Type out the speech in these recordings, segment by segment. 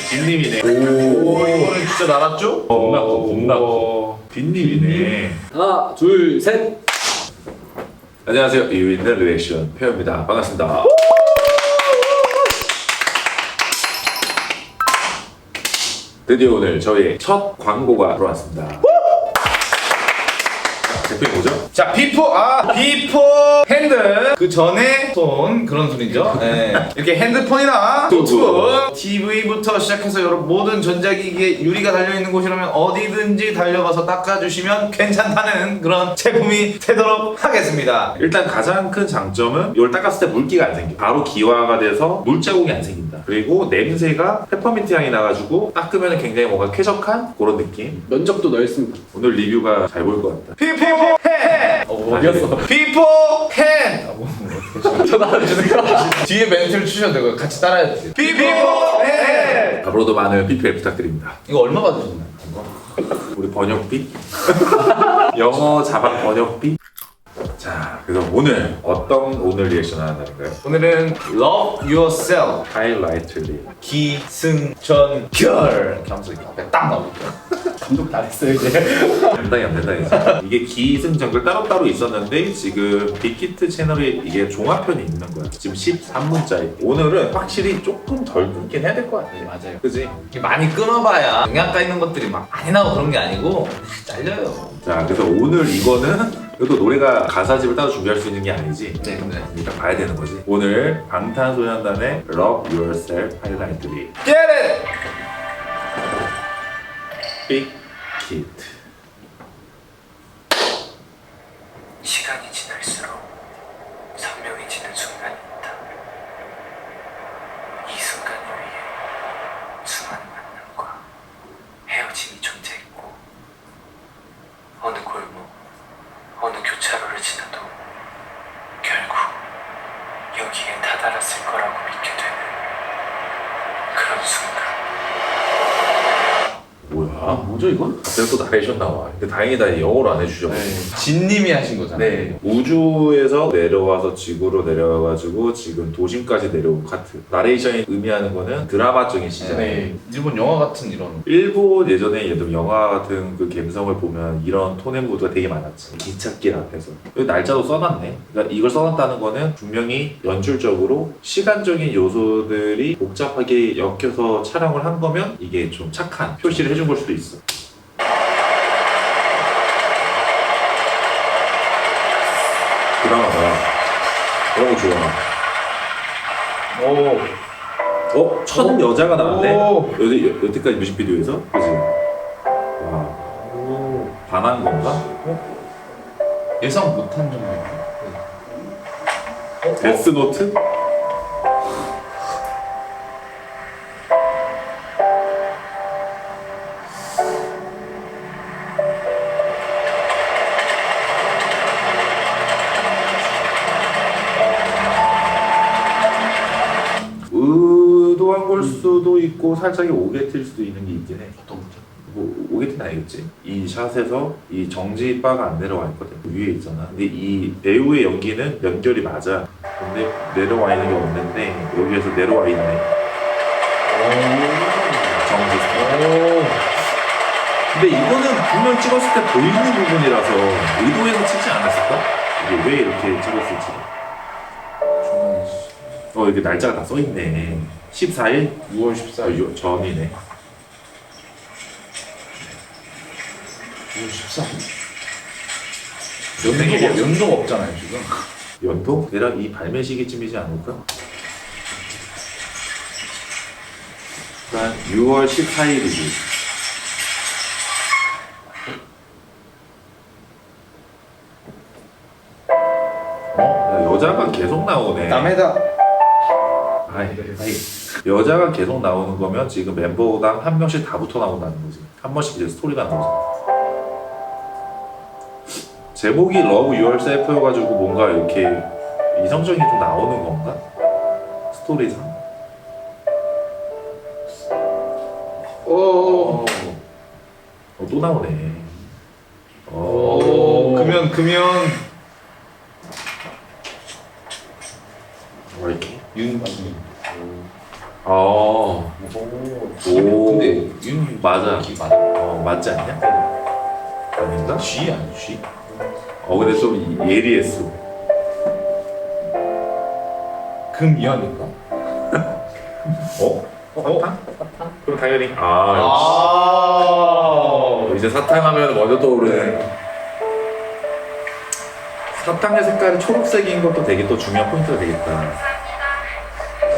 빈님이네. 오, 이거는 진짜 날았죠? 곰나코. 빈님이네. 하나, 둘, 셋. 안녕하세요. 이윈드 리액션 페어입니다. 반갑습니다. 드디어 오늘 저희의 첫 광고가 들어왔습니다. 대표님 뭐죠? 자, 비포 핸드. 그 전에 손 그런 소리죠. 네. 이렇게 핸드폰이나 노트북, TV부터 시작해서 여러분 모든 전자기기에 유리가 달려있는 곳이라면 어디든지 달려가서 닦아주시면 괜찮다는 그런 제품이 되도록 하겠습니다. 일단 가장 큰 장점은 이걸 닦았을 때 물기가 안 생겨. 바로 기화가 돼서 물자국이 안 생긴다. 그리고 냄새가 페퍼민트 향이 나가지고 닦으면 굉장히 뭔가 쾌적한 그런 느낌. 면적도 넓습니다. 오늘 리뷰가 잘 보일 것 같다. 비포 핸드. 어디였어? 비포 핸드. 전화 안 주세요. 뒤에 멘트를 추셔도 되고 같이 따라야 돼요. 비포 핸드. 앞으로도 많은 PPL 부탁드립니다. 이거 얼마 받으셨나요? 우리 번역비? 영어 자막 번역비? 자, 그래서 오늘 어떤 오늘 리액션 하는 날인가요? 오늘은 Love Yourself 하이라이트리. 기승전결 이렇게 하면서 이렇게 앞에 딱 나오죠. 감독 다 했어요 이제. 감당이 안 된다 이제. 이게 기승전결 따로따로 있었는데 지금 빅히트 채널에 이게 종합편이 있는 거야. 지금 13분짜리. 오늘은 확실히 조금 덜 끊긴 해야 될 것 같아. 맞아요. 그지? 이게 많이 끊어봐야 영양가 있는 것들이 막 많이 나오고 그런 게 아니고 잘려요. 자, 그래서 오늘 이거는 그래도 노래가 가사집을 따로 준비할 수 있는 게 아니지. 네, 근데 일단 봐야 되는 거지. 오늘 방탄소년단의 Love Yourself 하이라이트리. Get it! 빅히트. 시간이 지날수록 선명해지는 순간이 있다. 이 순간을 위해 수많은 만남과 헤어짐이 존재했고 어느 골목, 어느 교차로를 지나도 결국 여기에 다다랐을 거라고 믿게 되는 그런 순간. 뭐야? 뭐죠 이건? 갑자기 또 나레이션 나와. 근데 다행이다 영어로 안 해주셔. 진님이 하신 거잖아요. 네. 우주에서 내려와서 지구로 내려와가지고 지금 도심까지 내려온 카트. 나레이션이 의미하는 거는 드라마적인 시작. 네. 일본 영화 같은 이런. 일본 예전에 예를 들면 영화 같은 그 감성을 보면 이런 톤앤무드가 되게 많았지. 기찻길 앞에서. 여기 날짜도 써놨네. 그러니까 이걸 써놨다는 거는 분명히 연출적으로 시간적인 요소들이 복잡하게 엮여서 촬영을 한 거면 이게 좀 착한 표시를 해준 걸 수도 있어. 드라마다 그런 거 좋아. 오. 첫 여자가 나왔네. 오. 여태까지 뮤직비디오에서, 그지? 와, 반한 건가? 예상 못한 정도. 데스노트? 의도한 걸 수도 있고 살짝의 오게트일 수도 있는 게 있긴 해. 어떤 거죠? 뭐 오게트는 알겠지? 이 샷에서 이 정지 바가 안 내려와 있거든. 위에 있잖아. 근데 이 배우의 연기는 연결이 맞아. 근데 내려와 있는 게 없는데 여기에서 내려와 있네. 정지. 근데 이거는 분명 찍었을 때 보이는 부분이라서 의도해서 찍지 않았을까? 이게 왜 이렇게 찍었을지. 이렇게 날짜가 다 써있네. 14일? 6월 14일. 전이네. 6월 14일? 연도가 없잖아요 지금. 연도? 대략 이 발매 시기쯤이지 않을까? 한 6월 14일이지. 여자가 계속 나오네. 남해다. 아이, 여자가 계속 나오는 거면 지금 멤버당 한 명씩 다 붙어 나온다는 거지. 한 번씩 이제 스토리가 나오잖아. 제목이 Love Yourself여가지고 뭔가 이렇게 이성적인 게 좀 나오는 건가? 스토리상. 또 나오네. 금연. 왜 이렇게? 윤박민. 오. 근데 윤 맞아. 맞아. 맞지 않냐? 아닌가? G 아니 G? 근데 좀 예리했어. 금이하니까. 사탕? 그럼 당연히 이제 사탕 하면 먼저 떠오르는 사탕의 색깔이 초록색인 것도 되게 또 중요한 포인트가 되겠다.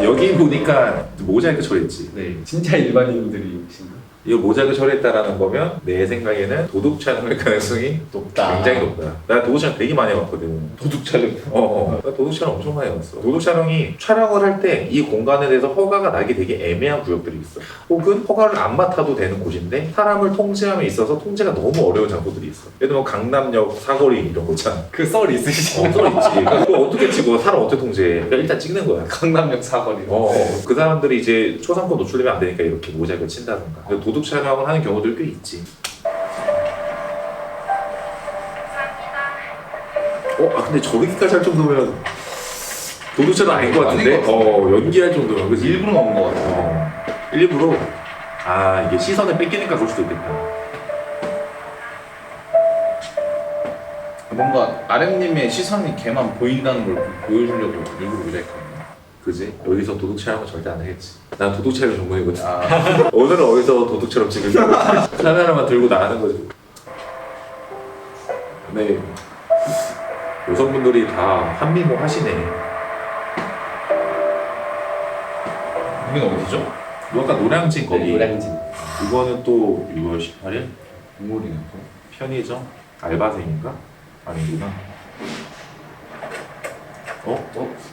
여기 보니까 모자이크 처리했지. 네. 진짜 일반인들이신가? 이거 모자이크 처리했다라는 거면 내 생각에는 도둑 촬영할 가능성이 높다. 굉장히 높다. 나 도둑 촬영 되게 많이 해봤거든. 도둑 촬영. 나 도둑 촬영 엄청 많이 해봤어. 도둑 촬영이 촬영을 할 때 이 공간에 대해서 허가가 나기 되게 애매한 구역들이 있어. 혹은 허가를 안 맡아도 되는 곳인데 사람을 통제함에 있어서 통제가 너무 어려운 장소들이 있어. 예를 들면 강남역 사거리 이런 거 있잖아. 그 썰 있으시죠? 썰 있지. 그러니까 그거 어떻게 찍어? 사람 어떻게 통제해? 그러니까 일단 찍는 거야. 강남역 사거리. 그 사람들이 이제 초상권 노출되면 안 되니까 이렇게 모자이크를 친다던가. 근데 도둑 촬영을 하는 경우들이 꽤 있지. 근데 저기까지 할 정도면 도둑 촬영 아닌 것 같은데? 아닌 것 같은데. 연기할 정도면 그치? 일부러 넣은 거 같아. 일부러 이게 시선을 뺏기니까 그럴 수도 있겠다. 뭔가 RM님의 시선이 걔만 보인다는 걸 보여주려고 일부러 모자이크했네. 그지? 여기서 도둑 촬영은 절대 안 하겠지. 난 도둑 촬영 전문이거든. 아, 오늘은 어디서 도둑 촬영 찍을 거야? 카메라만 들고 나가는 거지. 네. 여성분들이 다 한미모 하시네. 여기는 어디죠? 아까 노량진 거기. 노량진. 이거는 또 6월 18일 국물이네. 편의점 알바생인가? 아니구나.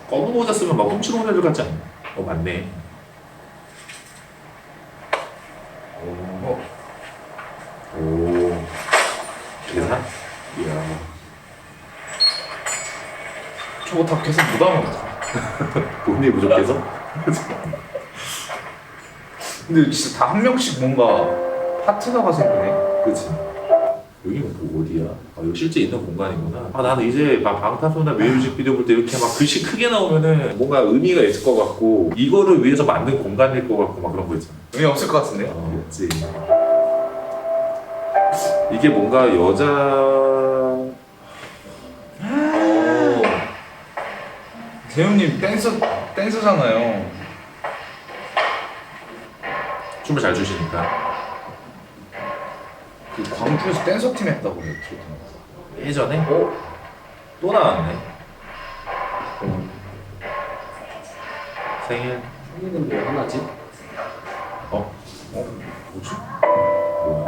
검은 모자 쓰면 막 훔치는 애들 같지 않나? 맞네. 오. 계산? 이야. 저거 다 계속 못 하면 돈이 부족해서? 근데 진짜 다 한 명씩 뭔가 파트너가 생기네. 그치. 여기가 뭐 어디야? 이거 실제 있는 공간이구나. 나는 이제 막 방탄소년단 뮤직비디오 볼 때 이렇게 막 글씨 크게 나오면은 뭔가 의미가 있을 것 같고 이거를 위해서 만든 공간일 것 같고 막 그런 거 있잖아. 의미 없을 것 같은데. 없지. 이게 뭔가 여자 재훈님 댄서잖아요. 춤을 잘 추시니까. 그 광주에서 댄서 팀 했다고 그랬죠. 예전에? 또 나왔네. 생일. 생일은 뭐 하나지? 뭐지? 뭐야?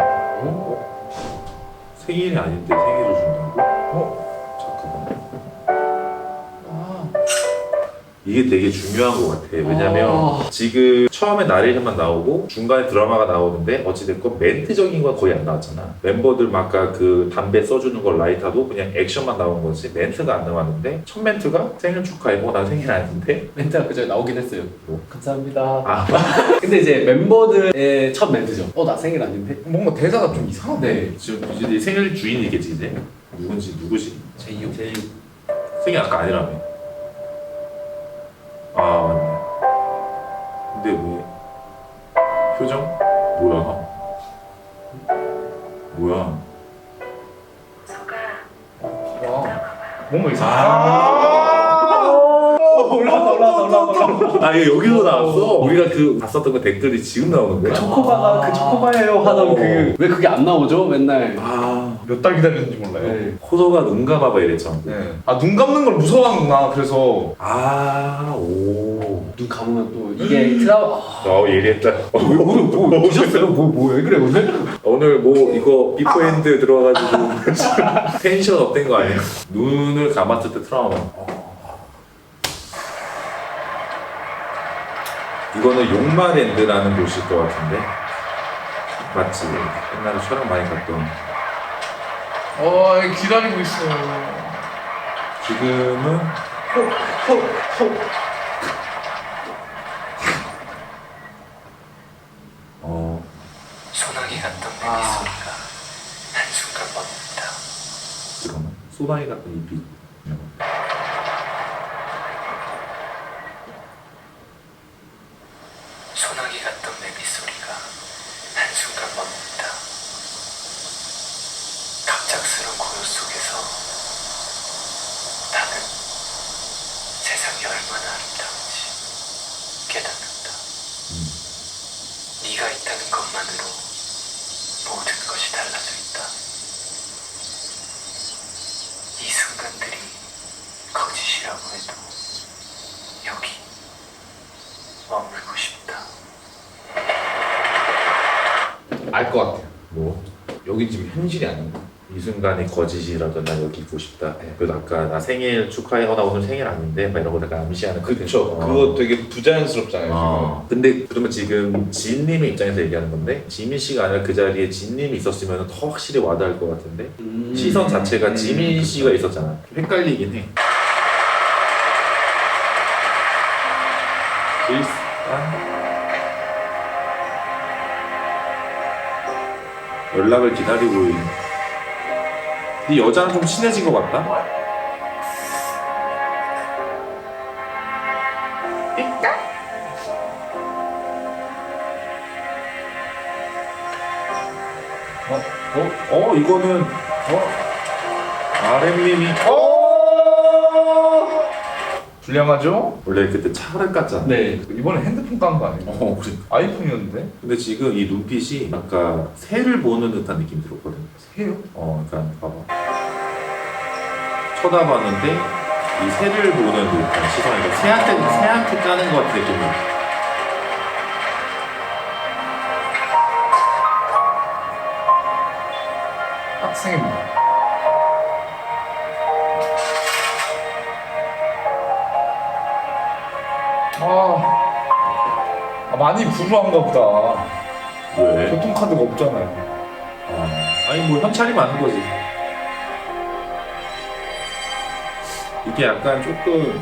생일이 아닌데 생일을 준다고? 잠깐만. 이게 되게 중요한 것 같아. 왜냐면 지금 처음에 나레이션만 나오고 중간에 드라마가 나오는데 어찌됐건 멘트적인 건 거의 안 나왔잖아. 멤버들 막 아까 그 담배 써주는 걸 라이터도 그냥 액션만 나온 거지 멘트가 안 나왔는데 첫 멘트가 생일 축하해. 난 생일 아닌데? 멘트가 그저 나오긴 했어요. 뭐? 감사합니다. 근데 이제 멤버들의 첫 멘트죠. 나 생일 아닌데? 뭔가 대사가 좀 이상한데. 네. 지금 이제 네 생일 주인이겠지 이제? 누구지? 제이홉. 생일 아까 아니라며. 맞네. 근데 왜 표정? 뭐야? 뭔가 이상해. 올라왔다. 이거 여기서 나왔어? 우리가 그 봤었던 그 댓글이 지금 나오는 거야? 초코바가 그 초코바예요 하던 왜 그게 안 나오죠? 맨날. 몇 달 기다렸는지 몰라요. 네. 호소가 눈 감아봐 이랬죠. 네. 눈 감는 걸 무서워하는구나. 그래서 오. 눈 감으면 또 이게 트라우. 예리했다. 뭐 드셨어요? 왜 그래 오늘? 오늘 뭐 이거 비포핸드 들어와가지고 텐션 업된 거 아니야? 눈을 감았을 때 트라우마. 이거는 용마랜드라는 곳일 것 같은데 맞지? 옛날에 촬영 많이 갔던. 기다리고 있어요. 지금은 소나기 같던 내 미소가 한순간 멈다. 잠깐만 소나기 같은 이 빛. 소나기 같던 매미 소리가 한순간 멈는다. 갑작스런 고요 속에서 나는 세상이 얼마나 아름다운지 깨닫는다. 네가 있다는 것만으로 모든 것이 달라져 있다. 이 순간들이 거짓이라고 해도 여기 머물고 싶다. 알 것 같아요. 뭐? 여기 지금 현실이 아닌가? 이 순간이 거짓이라도 나 여기 있고 싶다. 그래도 아까 나 생일 축하해. 나 오늘 생일 아닌데? 막 이런 거 내가 암시하는 그쵸. 어. 그거 되게 부자연스럽잖아요. 어. 근데 그러면 지금 지인님의 입장에서 얘기하는 건데 지민 씨가 아니라 그 자리에 지인님이 있었으면 더 확실히 와닿을 것 같은데 시선 자체가 지민 씨가 있었잖아. 좀 헷갈리긴 해. 일단 연락을 기다리고 있는. 이 여자랑 좀 친해진 것 같다. 이거는 RM님이 불량하죠? 원래 그때 차를 깠잖아. 네. 이번에 핸드폰 깐 거 아니에요? 그래. 아이폰이었는데? 근데 지금 이 눈빛이 아까 새를 보는 듯한 느낌이 들었거든. 새요? 그러니까 봐봐. 쳐다봤는데 이 새를 보는 듯한 시선이니까 새한테 까는 것 같은 느낌이. 학생입니다. 많이 불우한가 보다. 왜? 교통카드가 없잖아요. 아니 뭐 현찰이 많은 거지. 이게 약간 조금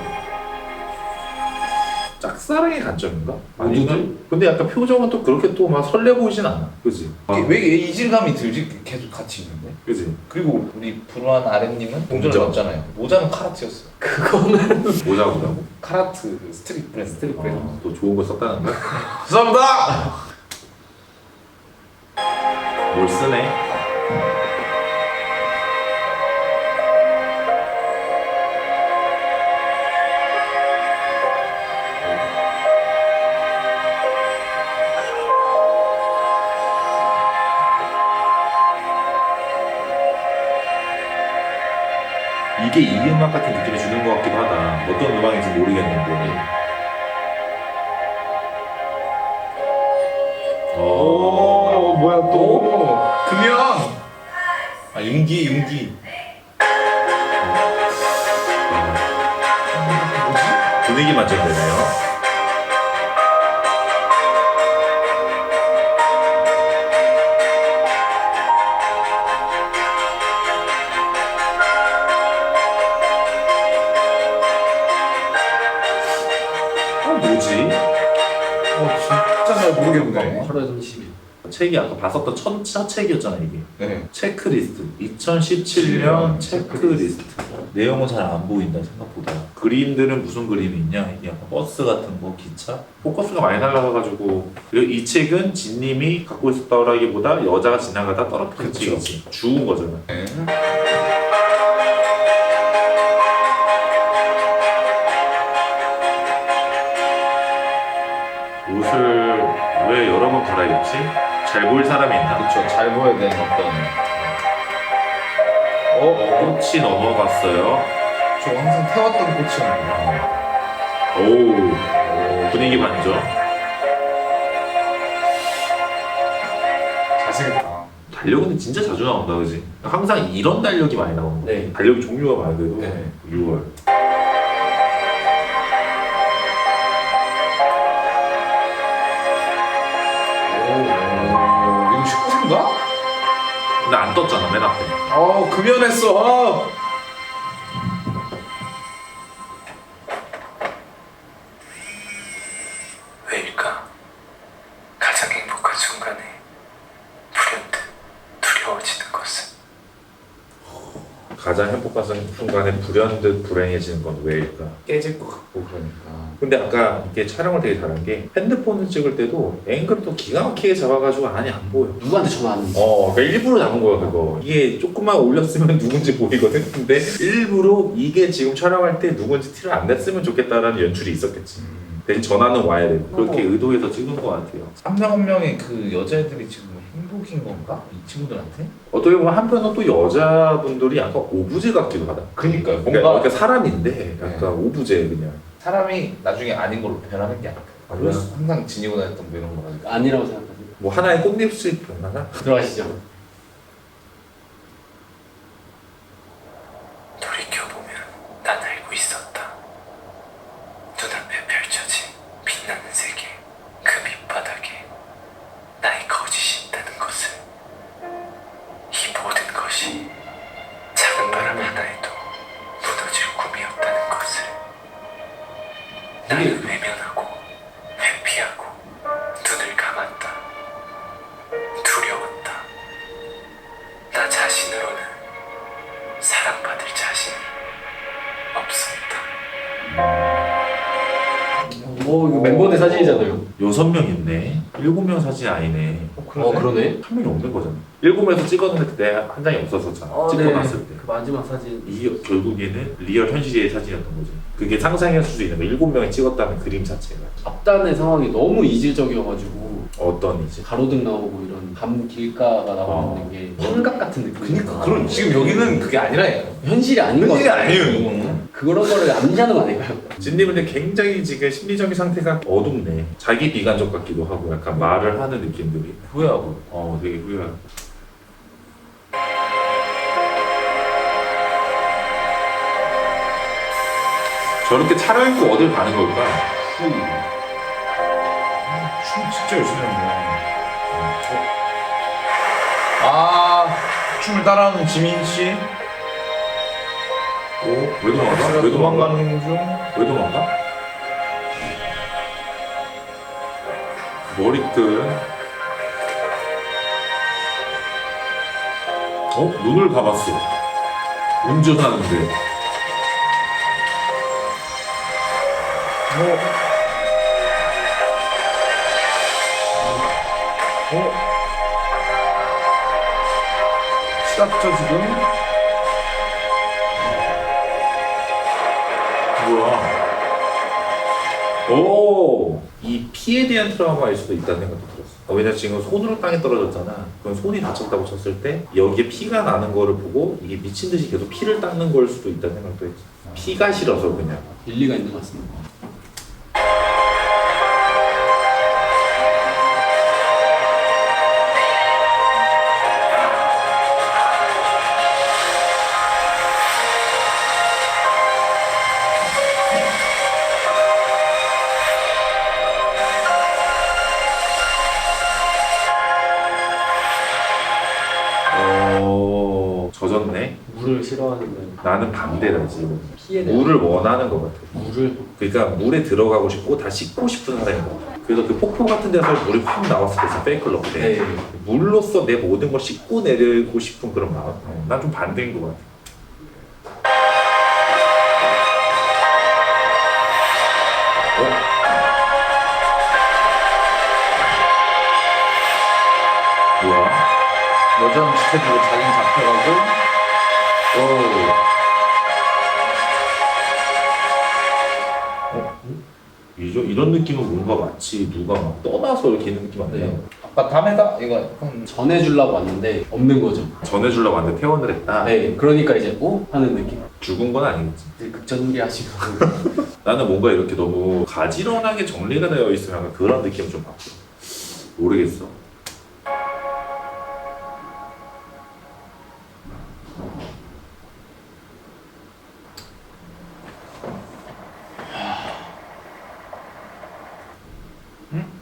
짝사랑의 관점인가? 아니면 근데 약간 표정은 또 그렇게 또 막 설레 보이진 않아. 그지? 왜 이질감이 들지? 계속 같이 있는데? 그지? 그리고 우리 불우한 RM님은 동전을 모자. 넣었잖아요. 모자는 카라트였어요. 그거는 모자보다고? 카라트 스트릿 브랜드. 스트릿 브랜드. 또 좋은 거 썼다는 거야? 죄송합니다! 뭘 쓰네? 이게 이 음악 같은 느낌을 주는 것 같기도 하다. 어떤 음악인지 모르겠는데. 뭐야 또? 금연! 윤기. 분위기 만점되네요. 뭐지? 진짜 잘 모르겠네. 8월 30일. 책이 아까 봤었던 첫 책이었잖아 이게. 네. 체크리스트 2017년 체크리스트. 내용은 잘 안 보인다 생각보다. 그림들은 무슨 그림이 있냐? 이게 약간 버스 같은 거, 기차? 포커스가 많이 날라가가지고. 그리고 이 책은 진님이 갖고 있었다라기보다 여자가 지나가다 떨어뜨린 그쵸. 책이지. 주운 거잖아. 네. 옷을 왜 여러 번 갈아입지? 잘 보일 사람이 있나? 그렇죠. 잘 보여야 되는 어떤. 꽃이 넘어갔어요. 저 항상 태웠던 꽃이었는데. 오, 분위기 반전. 잘생겼다. 달력은 진짜 자주 나온다, 그지? 항상 이런 달력이 많이 나오는 거야. 네. 달력이 종류가 많은데도 네. 6월. 이거 19세인가? 근데 안 떴잖아, 맨 앞에. 금연했어. 왜일까? 가장 행복한 순간에 불현듯 두려워지는 것은 가장 행복한 순간에 불현듯 불행해지는 건 왜일까? 깨질 것 같고 그러니까. 근데 아까 이게 촬영을 되게 잘한 게 핸드폰을 찍을 때도 앵글을 또 기가 막히게 잡아가지고 안이 안 보여. 누구한테 전화하는지. 그러니까 일부러 잡은 거야 그거. 이게 조금만 올렸으면 누군지 보이거든. 근데 일부러 이게 지금 촬영할 때 누군지 티를 안 냈으면 좋겠다라는 연출이 있었겠지. 대신 전화는 와야 돼. 그렇게 의도해서 찍은 것 같아요. 한 명 한 명의 그 여자애들이 지금 행복인 건가? 이 친구들한테? 어떻게 보면 한편은 또 여자분들이 약간 오브제 같기도 하다. 그니까요. 그러니까 사람인데 약간 네. 오브제 그냥. 사람이 나중에 아닌 걸로 변하는 게 아닐까. 아, 그래요? 항상 지니고 다녔던 뭐 이런 거라니까. 아니라고 생각하세요? 뭐 하나의 꽃잎을 변하나? 들어가시죠. 돌이켜보면 난 알고 있었다. 눈앞에 펼쳐진 빛나는 세계, 그 밑바닥에 나의 거짓이 있다는 것을. 이 모든 것이 작은 바람 하나에도 무너질 꿈이었다는 것을. 나를 외면하고 회피하고 눈을 감았다. 두려웠다. 나 자신으로는 사랑받을 자신이 없었다. 이거 멤버들 사진이잖아요. 6명 있네. 7명 사진이 아니네. 그러네. 한 명이 없는 거잖아. 7명에서 찍었는데 그때 한 장이 없었었잖아. 찍고 네. 났을 때. 그 마지막 사진. 이게 결국에는 리얼 현실의 사진이었던 거지. 그게 상상할 수 있는 거. 7명이 찍었다는 그림 자체가. 앞단의 상황이 너무 이질적이어가지고 어떤 이제. 가로등 나오고 이런 밤 길가가 나오는 게 환각 같은 느낌. 그니까 그런 지금 여기는 그게 아니라니까. 현실이 아닌 거 현실이 같아요. 아니에요 이거는. 그런 거를 암시하는 거 아닐까요? 진님은 근데 굉장히 지금 심리적인 상태가 어둡네. 자기 비관적 같기도 하고 약간 말을 하는 느낌들이. 후회하고. 되게 후회하고. 저렇게 차려입고 어딜 가는 걸까? 춤 진짜 열심히 하네. 아 춤을 따라하는 지민 씨. 왜 도망가? 왜 도망가? 도망가는 중. 왜 도망가? 머리끈. 눈을 감았어. 운전하는데. 시작죠 지금? 뭐야? 이 피에 대한 트라우마일 수도 있다는 생각도 들었어. 왜냐면 지금 손으로 땅에 떨어졌잖아. 그럼 손이 다쳤다고 쳤을 때 여기에 피가 나는 거를 보고 이게 미친 듯이 계속 피를 닦는 걸 수도 있다는 생각도 했지. 피가 싫어서 그냥. 일리가 있는 것 같습니다. 젖었네. 물을 싫어하는데 나는 반대다 지금. 피에 대한 물을 원하는 것 같아. 물을 그러니까 물에 들어가고 싶고 다 씻고 싶은 사람인 것 같아. 그래서 그 폭포 같은 데서 물이 확 나왔을 때 페이크를 넣대. 네. 물로써 내 모든 걸 씻고 내리고 싶은 그런 마음. 난 좀 반대인 것 같아. 뭐야? 여자는 지켜주고 자기는 잡혀가고. 이런 느낌은 뭔가 마치 누가 막 떠나서 이렇게 있는 느낌 아니야? 네. 아빠 다메다 이거 약간 전해주려고 왔는데 없는 거죠. 전해주려고 왔는데 퇴원을 했다? 네, 그러니까 이제 하는 느낌. 죽은 건 아니겠지. 이제 극전후리 하시고 나는 뭔가 이렇게 너무 가지런하게 정리가 되어 있으면 약간 그런 느낌 좀 받고. 모르겠어.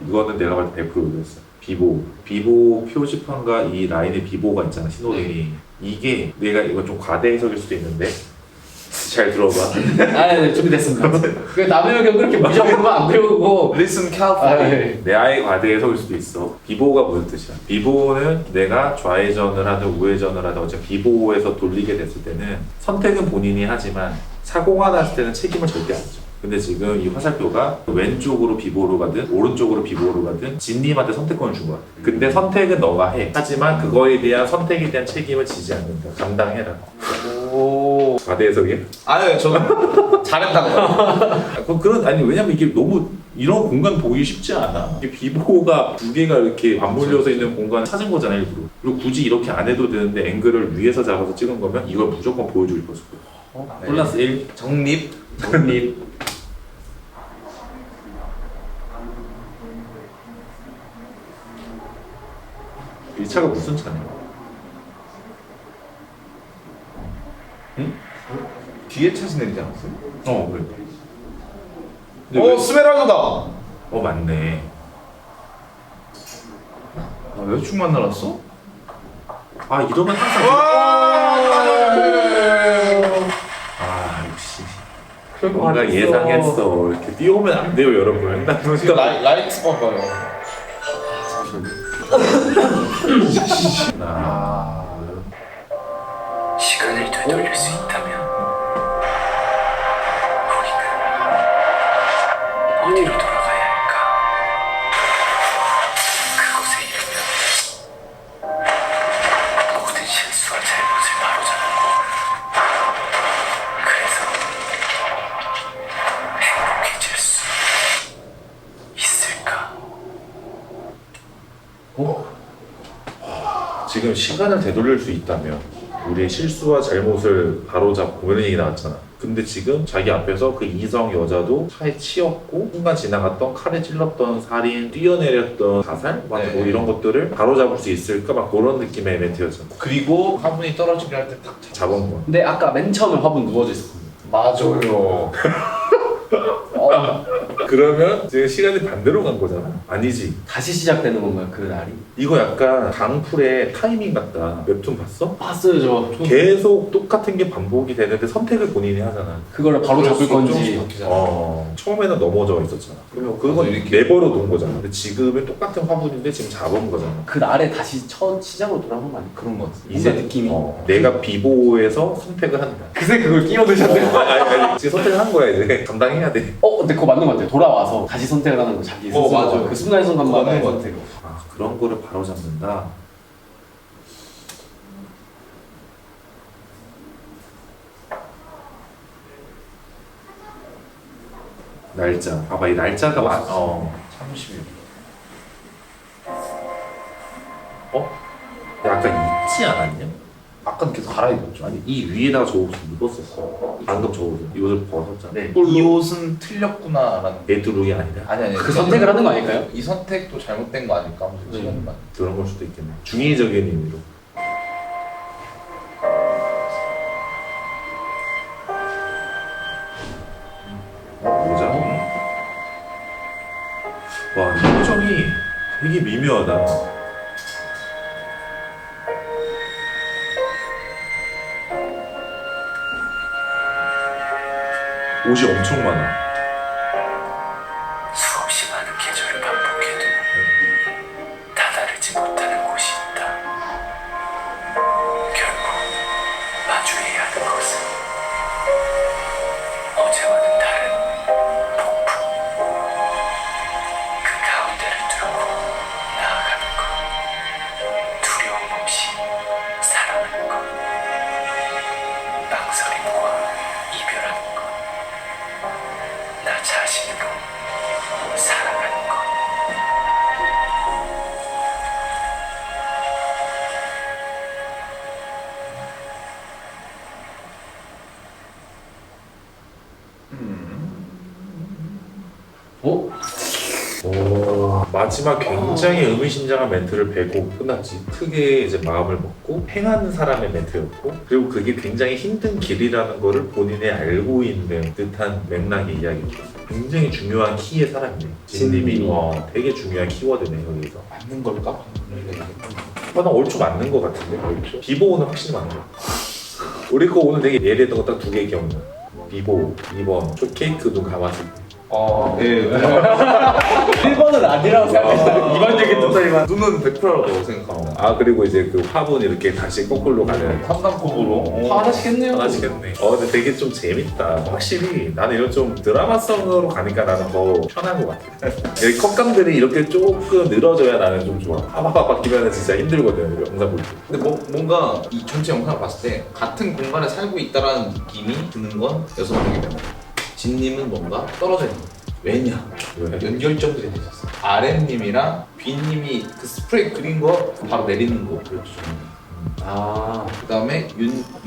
이거는 내가 봤을 때 100% 의도했어. 비보 표지판과 이 라인의 비보가 있잖아, 신호등이. 이게 내가 이거 좀 과대 해석일 수도 있는데 잘 들어봐. 아, 네, 준비됐습니다. 그 남의 의견 그렇게 무시하면 안 배우고. Listen 아, carefully. 네. 내 아이 과대에 서일 수도 있어. 비보호가 무슨 뜻이야? 비보호는 내가 좌회전을 하든 우회전을 하든 어차피 비보호에서 돌리게 됐을 때는 선택은 본인이 하지만 사고가 났을 때는 책임을 절대 안 져. 근데 지금 이 화살표가 왼쪽으로 비보호로 가든 오른쪽으로 비보호로 가든 진님한테 선택권을 준 거야. 근데 선택은 너가 해. 하지만 그거에 대한 선택에 대한 책임을 지지 않는다. 감당해라. 오. 과대 해석이야? 아유 저는 잘했다고. 그런 아니 왜냐면 이게 너무 이런 공간 보기 쉽지 않아. 이게 비보호가 두 개가 이렇게 맞물려서 있는 공간을 찾은 거잖아 일부러. 그리고 굳이 이렇게 안 해도 되는데 앵글을 위에서 잡아서 찍은 거면 이걸 무조건 보여주고 싶었을 거야. 플러스 1 정립. 정립. 이 차가 무슨 차냐? 뒤에 차시 내리지 않았어요? 그래. 근데 왜- 스메랄다다. 맞네. 아, 여자친구 만나놨어? 아 이러면 항상 아 역시 뭔가 예상했어. 이렇게 뛰어오면 안 돼요 여러분. 그러니까 라이트 봐봐요. 아, 시간을 되돌릴 수 있다면 우리는 어디로 돌아가야 할까? 그곳에 이르면 모든 실수와 잘못을 바로잡고 그래서 행복해질 수 있을까? 지금 시간을 되돌릴 수 있다면 우리의 실수와 잘못을 바로잡고 이런 얘기 나왔잖아. 근데 지금 자기 앞에서 그 이성 여자도 차에 치였고 순간 지나갔던 칼에 찔렀던 살인, 뛰어내렸던 자살 막 네. 뭐 이런 것들을 바로잡을 수 있을까 막 그런 느낌의 멘트였잖아. 그리고 화분이 떨어지게 할 때 딱 잡은 거. 근데 아까 맨 처음에 화분 누워져 있었거든요. 맞아요. 그러면 지금 시간이 반대로 간 거잖아. 아니지. 다시 시작되는 건가요, 그 날이? 이거 약간 강풀의 타이밍 같다. 웹툰 봤어? 봤어요, 저. 계속 똑같은 게 반복이 되는데 선택을 본인이 하잖아. 그거를 바로 잡을 건지. 처음에는 넘어져 있었잖아. 그러면 그건 이렇게. 내버려 놓은 거잖아. 근데 지금은 똑같은 화분인데 지금 잡은 거잖아. 그 날에 다시 첫 시작으로 돌아간 거 아니에요? 그런 거 같아. 이제 느낌이. 내가 비보호에서 선택을 한다. 그새 그걸 끼어드셨네요. 아니, 지금 선택을 한 거야 이제. 감당해야 돼. 근데 그거 맞는 것 같아요. 돌아와서 다시 선택을 하는 거 자기 스스로. 맞아요. 그 순간순간마다 맞는 것 선택을. 그런 거를 바로 잡는다. 날짜. 봐봐 이 날짜가 30일. 약간 있지 않았냐? 아까는 계속 갈아입었죠. 아니 이 위에다가 저 옷을 입었었어. 방금 저 옷을 이 옷을 벗었잖아. 네. 이 옷은 틀렸구나라는. 베드룩이 아니라 아니. 그 선택을 하는 거 아닐까요? 이 선택도 잘못된 거 아닐까? 하면서 시간만. 그런 걸 수도 있겠네. 중의적인 의미로. 모자? 와, 이 표정이 되게 미묘하다. 옷이 엄청 많아. 수없이 많은 계절을 반복해도 다다르지 못하는 곳이 있다. 결국 마주해야 하는 것은 어제와는 다른 폭풍. 그 가운데를 뚫고 나아가는 것. 두려움 없이 사랑하는 것. 망설임과 이별하는 것. 나 자신으로 살아가는 것. 마지막 굉장히 의미심장한 멘트를 베고 끝났지. 크게 이제 마음을 먹고 행하는 사람의 멘트였고, 그리고 그게 굉장히 힘든 길이라는 거를 본인이 알고 있는 듯한 맥락의 이야기죠. 굉장히 중요한 키의 사람이네. 진님이 되게 중요한 키워드네 여기서. 맞는 걸까? 난 얼추 맞는 거 같은데 얼추. 비보호는 확실히 맞는 거. 우리 거 오늘 되게 예리했던 거 딱 두 개 기억나. 비보 2번 쇼케이크 눈 감았을 때. 예. 1번은 아니라고 생각했는데 2번 얘기 듣더니만 눈은 100%라고 생각합니다. 아 그리고 이제 그 화분 이렇게 다시 거꾸로 가는 삼단컵으로. 화나시겠네요. 하나시겠네. 근데 되게 좀 재밌다. 확실히 나는 이런 좀 드라마성으로 가니까 나는 더 편한 것 같아. 이 컷감들이 이렇게 조금 늘어져야 나는 좀 좋아. 빠바바 바뀌면 진짜 힘들거든 영상 볼 때. 근데 뭔가 이 전체 영상을 봤을 때 같은 공간에 살고 있다라는 느낌이 드는 건 여성분이기 때문에 진님은 뭔가 떨어져 있는 거예요. 왜냐? 왜? 연결점들이 되셨어. RM님이랑 B님이 그 스프레이 그린 거 바로 내리는 거 그렇죠. 아 그 다음에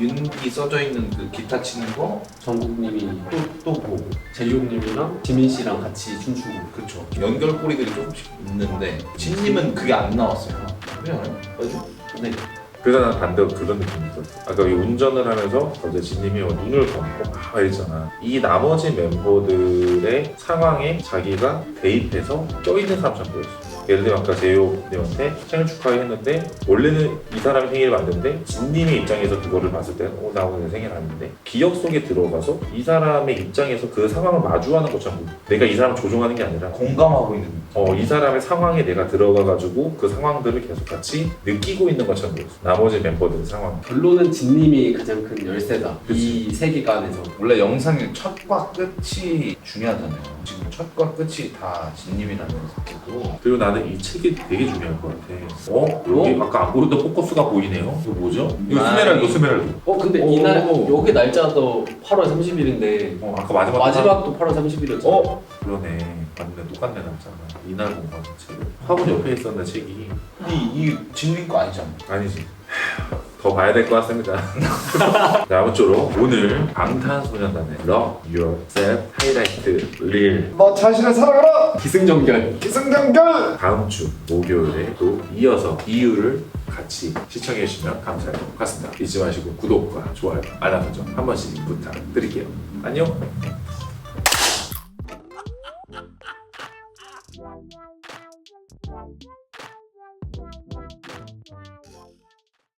윤기 써져 있는 그 기타 치는 거 정국님이 또 보고 재용님이랑 지민 씨랑 같이 춤추고. 그쵸. 연결고리들이 조금씩 있는데 진님은 그게 안 나왔어요. 그냥 네. 그래서 난 반대로 그런 느낌이 있었어. 아까 이 운전을 하면서 갑자기 진님이 눈을 감고 막 이랬잖아. 이 나머지 멤버들의 상황에 자기가 대입해서 껴있는 사람처럼 보였어. 예를 들면 아까 제이홉님한테 생일 축하해 했는데 원래는 이 사람이 생일을 만드는데 진님의 입장에서 그거를 봤을 때 나 오늘 생일 아닌데 기억 속에 들어가서 이 사람의 입장에서 그 상황을 마주하는 것처럼 보여. 내가 이 사람을 조종하는 게 아니라 공감하고 있는 이 사람의 상황에 내가 들어가가지고 그 상황들을 계속 같이 느끼고 있는 것처럼 보였어. 나머지 멤버들의 상황. 결론은 진님이 가장 큰 열쇠다. 그치. 이 세계관에서. 원래 영상의 첫과 끝이 중요하잖아요. 지금 첫과 끝이 다 진님이라는 새끼고 그리고 나는 이 책이 되게 중요할 것 같아. 여기 아까 안 보이던 포커스가 보이네요. 이거 뭐죠? 이거 스메랄드. 근데 오. 이날 여기 날짜도 8월 30일인데 아까 마지막 마지막도 8월 30일이었죠. 그러네. 맞네. 똑같네 남자가. 이날 본 거지 책을. 화분 옆에 있었네 책이. 이 진님 거 아니잖아. 아니지. 더 봐야 될 것 같습니다. 자, 아무쪼록 오늘 방탄소년단의 Love Yourself 하이라이트 릴 너 자신을 사랑하라. 기승전결. 기승전결. 다음 주 목요일에 또 이어서 이유를 같이 시청해 주시면 감사할 것 같습니다. 잊지 마시고 구독과 좋아요, 알람 설정 한 번씩 부탁드릴게요. 안녕.